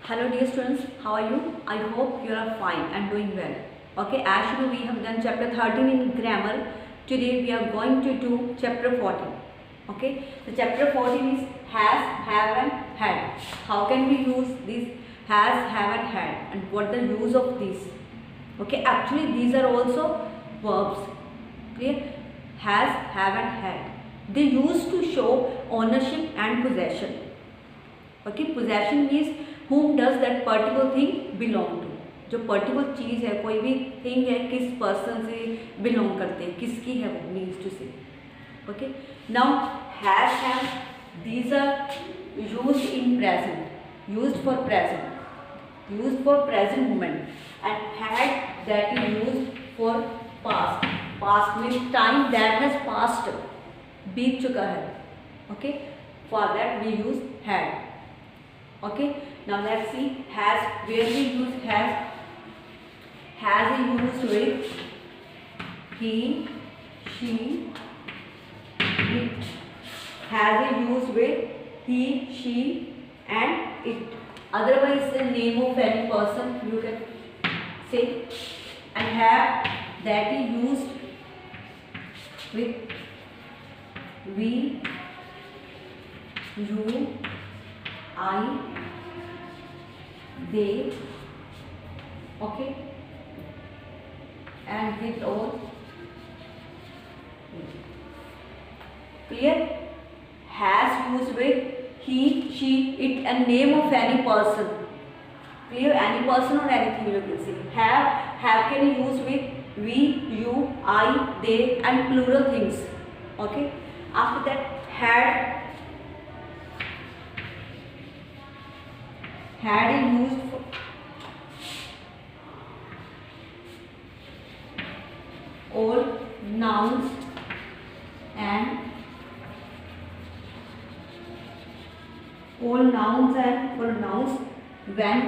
Hello dear students, how are you? I hope you are fine and doing well. Okay, as you know, we have done chapter 13 in grammar. Today we are going to do chapter 14. Okay, the chapter 14 is has, have and had. How can we use this has, have and had, and what the use of this? Okay, actually these are also verbs. Clear? Has, have and had. They used to show ownership and possession. Okay, possession means whom does that particular thing belong to. जो particular चीज़ है, कोई भी thing है, किस person से belong करते हैं, किसकी है वो, means to say. Okay, now has, have, these are used in present, used for present moment, and had that is used for past. Past means time that has past, बीत चुका है. Okay, for that we use had. Okay, now let's see has. Where we use has. Has is used with he, she, it. Has is used with he, she and it. Otherwise the name of any person you can say. And have, that is used with we, you, I, they. Okay, and with all. Clear? Has used with he, she, it and name of any person. Clear? Any person or anything you can say. Have can be used with we, you, I, they and plural things. Okay, after that had is used for all nouns and pronouns when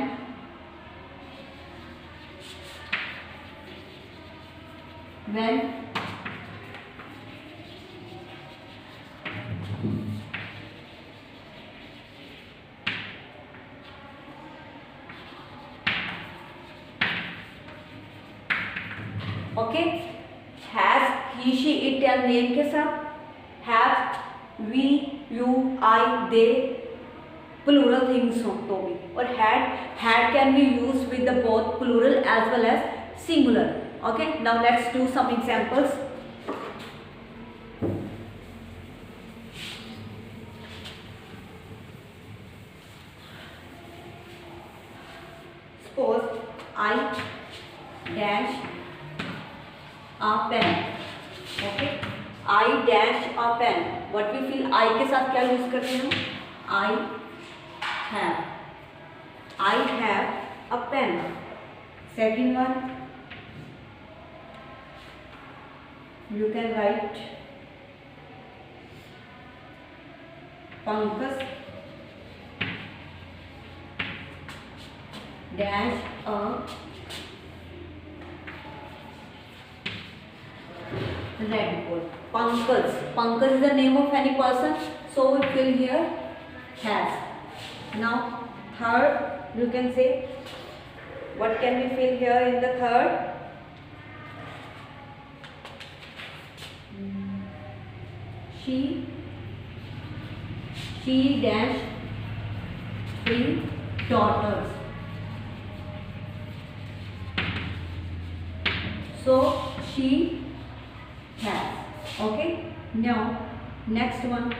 okay. Has, he, she, it या name के साथ. Have, we, you, I, they, plural things हो तो भी. और had can be use with the both plural as well as singular. Okay, now let's do some examples. Suppose I dash a pen. Okay, I dash a pen. What we feel I के साथ क्या use कर रहे हैं हम? I have a pen. Second one, you can write Pankaj dash a red ball. Pankaj is the name of any person, so we fill here has. Now third, you can say what can we fill here in the third? She dash 3 daughters. So she has. Okay, now next one.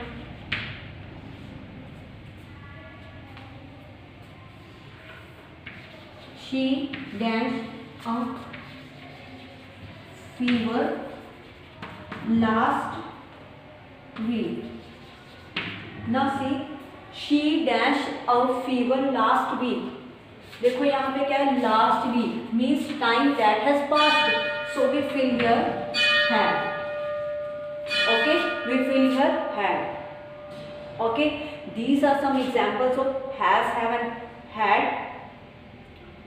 She dash a fever last week. Now see, she dash a fever last week. देखो यहाँ पे क्या है, last week means time that has passed, so we fill here had. Okay, we fill here had. Okay, these are some examples of has, have and had.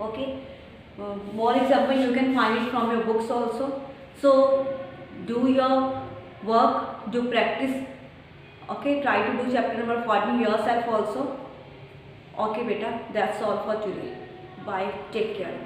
Okay, more example you can find it from your books also. So do your work, do practice. Okay, try to do chapter number 14 yourself also. Okay beta, that's all for today. Bye, take care.